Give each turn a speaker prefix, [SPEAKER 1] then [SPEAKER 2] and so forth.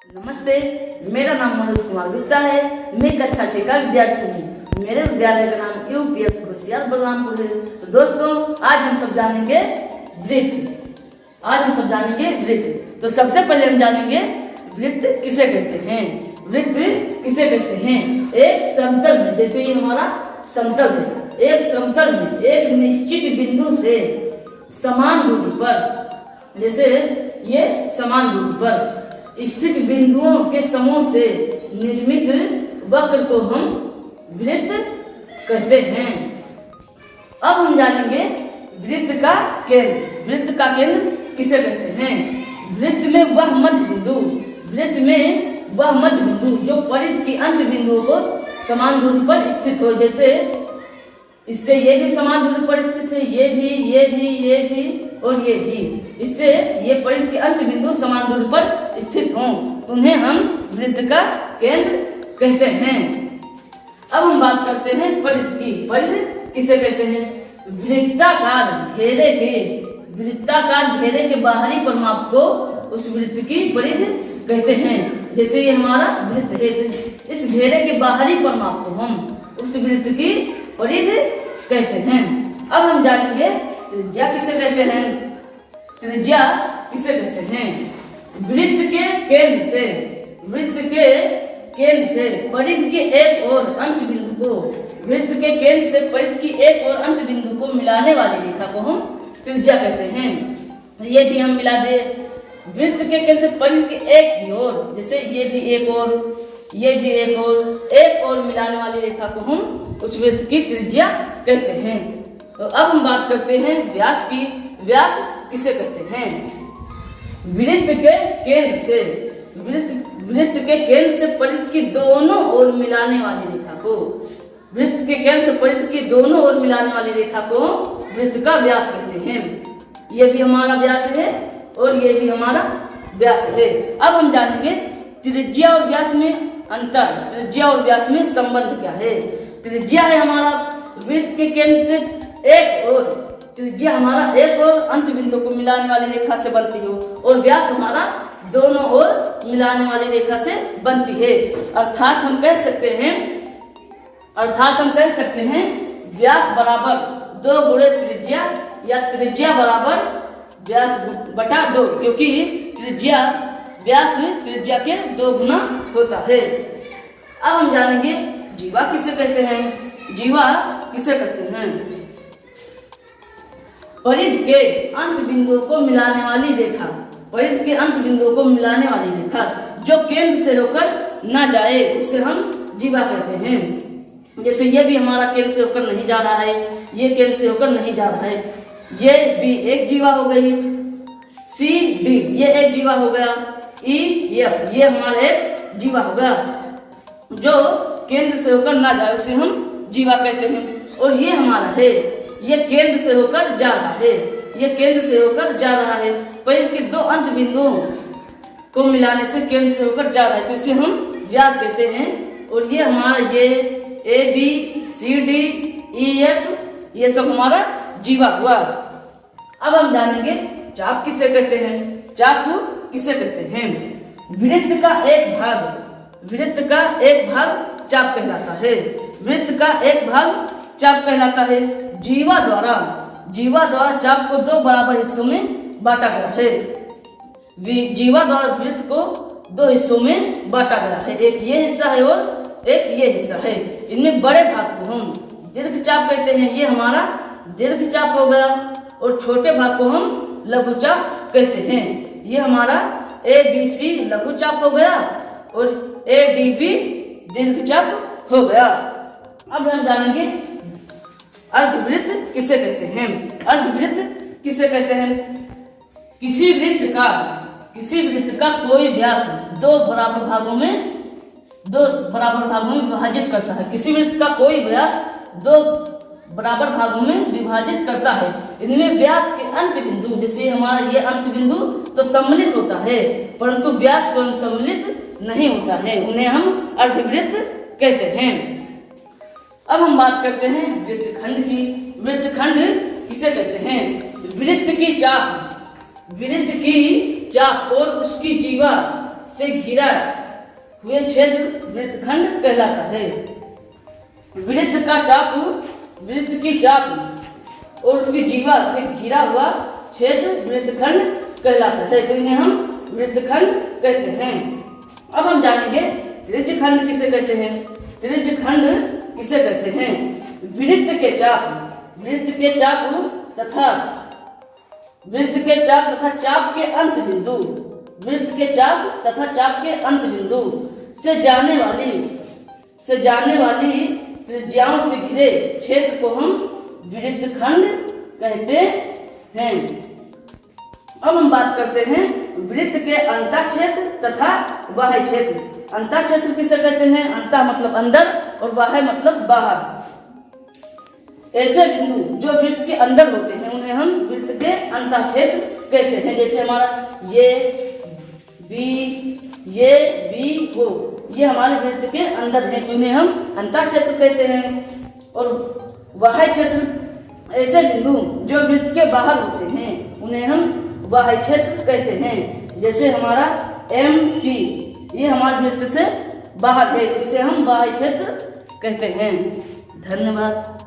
[SPEAKER 1] नमस्ते, मेरा नाम मनोज कुमार गुप्ता है। मैं कक्षा 6 का विद्यार्थी हूँ। मेरे विद्यालय का नाम यूपीएस होशियार बलरामपुर है। तो दोस्तों, आज हम सब जानेंगे वृत्त। तो सबसे पहले हम जानेंगे वृत्त किसे कहते हैं। वृत्त किसे कहते हैं? एक समतल में, जैसे ये हमारा समतल है, एक समतल में एक निश्चित बिंदु से समान दूरी पर, जैसे ये समान दूरी पर स्थित बिंदुओं के समूह से निर्मित वक्र को हम वृत्त कहते हैं। अब हम जानेंगे वृत्त का केंद्र। वृत्त का केंद्र किसे कहते हैं? वृत्त में वह मध्य बिंदु जो परिधि की अंत बिंदुओं को समान दूरी पर स्थित हो। जैसे इससे ये भी समान दूरी पर स्थित है, ये भी और ये भी। इससे ये परिधि के अंत बिंदु समान दूरी पर स्थित हों तो उन्हें हम वृत्त का केंद्र कहते हैं। अब हम बात करते हैं परिधि की। परिधि किसे कहते हैं? वृत्ताकार घेरे के बाहरी परिमाप को उस वृत्त की परिधि कहते हैं। जैसे ये हमारा वृत्त है, इस घेरे के बाहरी परिमाप को हम उस वृत्त की परिधि कहते हैं। अब हम जानेंगे त्रिज्या किसे कहते हैं। त्रिज्या किसे कहते हैं? वृत्त के केंद्र से परिधि के एक और अंत बिंदु को, वृत्त के केंद्र से परिधि की एक और अंत बिंदु को मिलाने वाली रेखा को हम त्रिज्या कहते हैं। ये भी हम मिला दे, वृत्त के केंद्र से परिधि के एक ही ओर, जैसे ये भी एक और, ये भी एक और मिलाने वाली रेखा को हम उस वृत्त की त्रिज्या कहते हैं। तो अब हम बात करते हैं व्यास की। व्यास किसे कहते हैं? वृत्त के केंद्र से परिधि की दोनों ओर मिलाने वाली रेखा को, वृत्त के केंद्र से परिधि की दोनों ओर मिलाने वाली रेखा को वृत्त का व्यास कहते हैं। ये भी हमारा व्यास है और ये भी हमारा व्यास है। अब हम जानेंगे त्रिज्या और व्यास में अंतर, त्रिज्या और व्यास में संबंध क्या है। त्रिज्या है हमारा वृत्त के केंद्र से एक और, त्रिज्या हमारा एक और अंत बिंदु को मिलाने वाली रेखा से बनती हो, और व्यास हमारा दोनों ओर मिलाने वाली रेखा से बनती है। अर्थात हम कह सकते हैं व्यास बराबर 2 गुणे त्रिज्या, या त्रिज्या बराबर व्यास बटा 2, क्योंकि व्यास त्रिज्या के 2 गुना होता है। अब हम जानेंगे जीवा किसे कहते हैं। जीवा किसे कहते हैं? परिधि के अंत बिंदुओं को मिलाने वाली रेखा, परिधि के अंत बिंदुओं को मिलाने वाली रेखा जो केंद्र से होकर ना जाए उसे हम जीवा कहते हैं। जैसे ये भी हमारा केंद्र से होकर नहीं जा रहा है, ये केंद्र से होकर नहीं जा रहा है, ये भी एक जीवा हो गई, सी डी ये एक जीवा हो गया, ई एफ ये हमारा एक जीवा हो गया। जो केंद्र से होकर ना जाए उसे हम जीवा कहते हैं। और ये हमारा है, ये केंद्र से होकर जा रहा है, ये केंद्र से होकर जा रहा है, परिधि के 2 अंत बिंदुओं को मिलाने से केंद्र से होकर जा रहा है, तो इसे हम व्यास कहते हैं। और ये हमारा ये A B C D E F ये सब हमारा जीवा हुआ। अब हम जानेंगे चाप किसे कहते हैं। चाप किसे कहते हैं? वृत्त का एक भाग चाप कहलाता है। वृत्त का एक भाग चाप कहलाता है। जीवा द्वारा चाप को 2 बराबर हिस्सों में बांटा गया है। जीवा द्वारा वृत्त को 2 हिस्सों में बांटा गया है, एक ये हिस्सा है और एक ये हिस्सा है। इनमें बड़े भाग को हम दीर्घ चाप कहते हैं, ये हमारा दीर्घ चाप हो गया, और छोटे भाग को हम लघु चाप कहते हैं। ये हमारा ए बी सी लघु चाप हो गया और ए डी बी दीर्घ चाप हो गया। अब हम जानेंगे अर्धवृत्त किसे कहते हैं। अर्धवृत्त किसे कहते हैं? किसी वृत्त का कोई व्यास 2 बराबर भागों में विभाजित करता है। किसी वृत्त का कोई व्यास 2 बराबर भागों में विभाजित करता है। इनमें व्यास के अंत बिंदु, जैसे हमारा ये अंत बिंदु तो सम्मिलित होता है, परंतु व्यास स्वयं सम्मिलित नहीं होता है, उन्हें हम अर्धवृत्त कहते हैं। अब हम बात करते हैं वृत्तखंड की। वृत्तखंड किसे कहते हैं? वृत्त की चाप और उसकी जीवा से घिरा हुए क्षेत्र वृत्तखंड कहलाता है। वृत्त का चाप, वृत्त की चाप और उसकी जीवा से घिरा हुआ क्षेत्र वृत्तखंड कहलाता है, तो इन्हें हम वृत्तखंड कहते हैं। अब हम जानेंगे त्रिज्यखंड किसे कहते हैं। त्रिज्यखंड किसे कहते हैं? वृत्त के चाप, वृत्त के चाप तथा वृत्त के चाप तथा चाप के अंत बिंदु, वृत्त के चाप तथा चाप के अंत बिंदु से जाने वाली त्रिज्याओं से घिरे क्षेत्र को हम वृत्तखंड कहते हैं। अब हम बात करते हैं वृत्त के अंतः क्षेत्र तथा बाह्य क्षेत्र। अंतः क्षेत्र किसे कहते हैं? अंतः मतलब अंदर और बाह्य मतलब बाहर। ऐसे बिंदु जो वृत्त के अंदर होते हैं उन्हें हम वृत्त के अंतः क्षेत्र कहते हैं। जैसे हमारा ये बी हो, ये हमारे वृत्त के अंदर है, तो इन्हें हम अंतः क्षेत्र कहते हैं। और बाह्य क्षेत्र ऐसे बिंदु जो वृत्त के बाहर होते हैं उन्हें हम बाह्य क्षेत्र कहते हैं। जैसे हमारा MP, ये हमारे वृत्त से बाहर है, तो इसे हम बाह्य क्षेत्र कहते हैं। धन्यवाद।